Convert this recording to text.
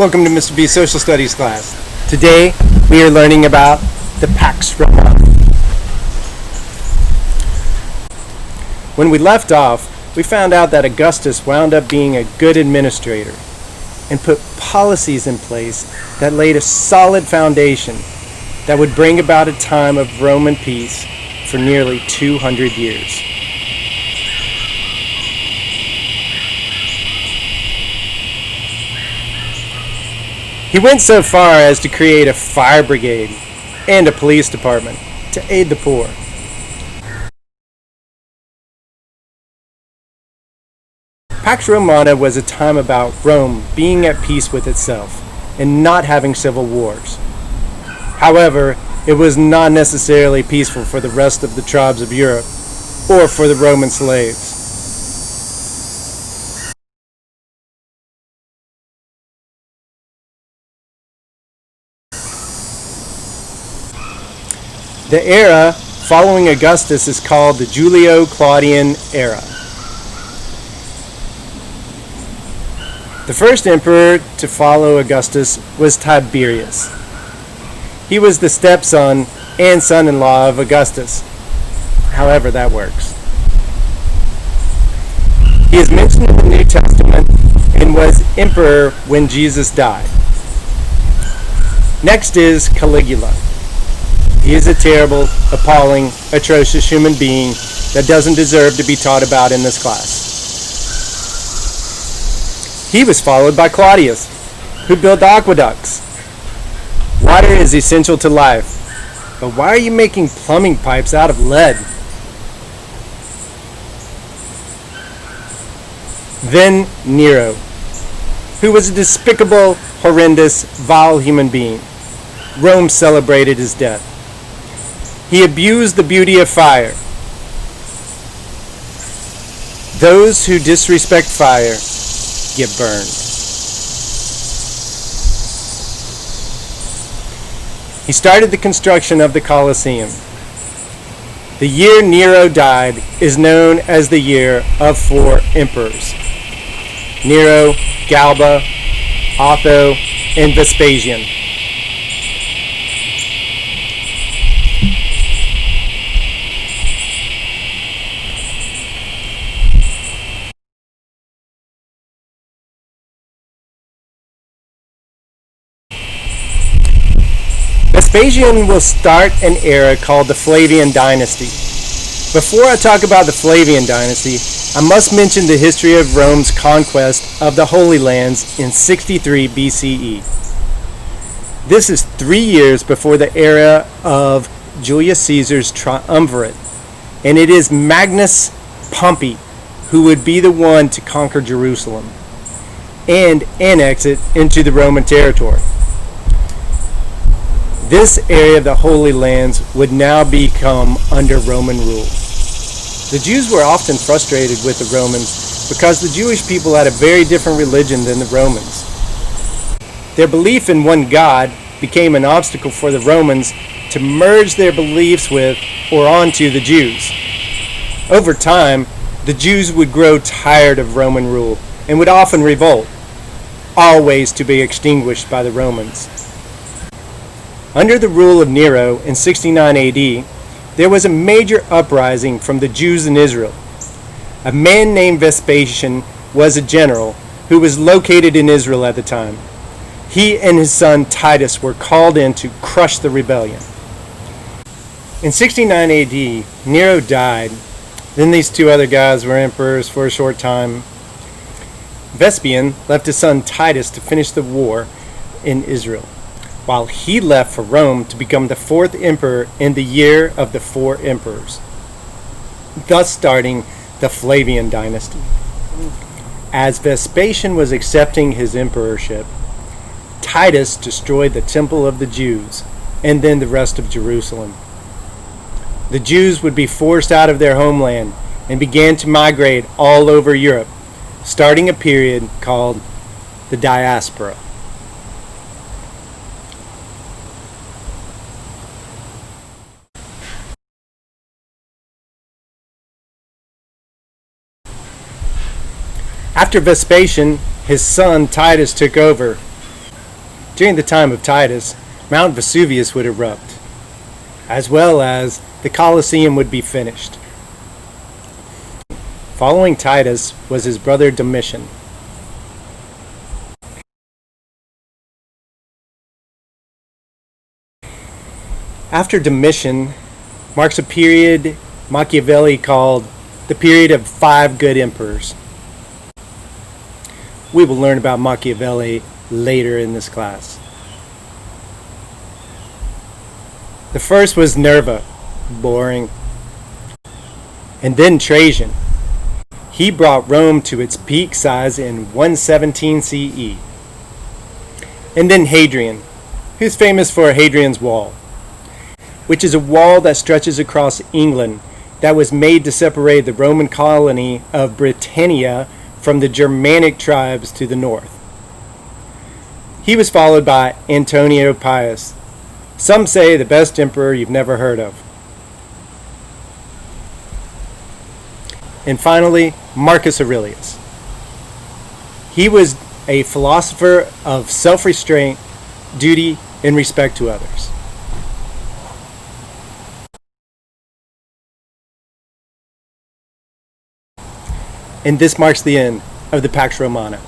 Welcome to Mr. B's Social Studies class. Today we are learning about the Pax Romana. When we left off, we found out that Augustus wound up being a good administrator and put policies in place that laid a solid foundation that would bring about a time of Roman peace for nearly 200 years. He went so far as to create a fire brigade and a police department to aid the poor. Pax Romana was a time about Rome being at peace with itself and not having civil wars. However, it was not necessarily peaceful for the rest of the tribes of Europe or for the Roman slaves. The era following Augustus is called the Julio-Claudian era. The first emperor to follow Augustus was Tiberius. He was the stepson and son-in-law of Augustus. However that works. He is mentioned in the New Testament and was emperor when Jesus died. Next is Caligula. He is a terrible, appalling, atrocious human being that doesn't deserve to be taught about in this class. He was followed by Claudius, who built aqueducts. Water is essential to life, but why are you making plumbing pipes out of lead? Then Nero, who was a despicable, horrendous, vile human being. Rome celebrated his death. He abused the beauty of fire. Those who disrespect fire get burned. He started the construction of the Colosseum. The year Nero died is known as the year of 4 emperors: Nero, Galba, Otho, and Vespasian. Vespasian will start an era called the Flavian Dynasty. Before I talk about the Flavian Dynasty, I must mention the history of Rome's conquest of the Holy Lands in 63 BCE. This is 3 years before the era of Julius Caesar's triumvirate, and it is Magnus Pompey who would be the one to conquer Jerusalem and annex it into the Roman territory. This area of the Holy Lands would now become under Roman rule. The Jews were often frustrated with the Romans because the Jewish people had a very different religion than the Romans. Their belief in one God became an obstacle for the Romans to merge their beliefs with or onto the Jews. Over time, the Jews would grow tired of Roman rule and would often revolt, always to be extinguished by the Romans. Under the rule of Nero in 69 AD, there was a major uprising from the Jews in Israel. A man named Vespasian was a general who was located in Israel at the time. He and his son Titus were called in to crush the rebellion. In 69 AD, Nero died. Then these 2 other guys were emperors for a short time. Vespasian left his son Titus to finish the war in Israel, while he left for Rome to become the 4th emperor in the year of the 4 emperors, thus starting the Flavian dynasty. As Vespasian was accepting his emperorship, Titus destroyed the temple of the Jews and then the rest of Jerusalem. The Jews would be forced out of their homeland and began to migrate all over Europe, starting a period called the Diaspora. After Vespasian, his son Titus took over. During the time of Titus, Mount Vesuvius would erupt, as well as the Colosseum would be finished. Following Titus was his brother Domitian. After Domitian marks a period Machiavelli called the period of 5 good emperors. We will learn about Machiavelli later in this class. The first was Nerva, boring. And then Trajan. He brought Rome to its peak size in 117 CE. And then Hadrian, who's famous for Hadrian's Wall, which is a wall that stretches across England that was made to separate the Roman colony of Britannia from the Germanic tribes to the north. He was followed by Antonio Pius, some say the best emperor you've never heard of. And finally, Marcus Aurelius. He was a philosopher of self-restraint, duty, and respect to others. And this marks the end of the Pax Romana.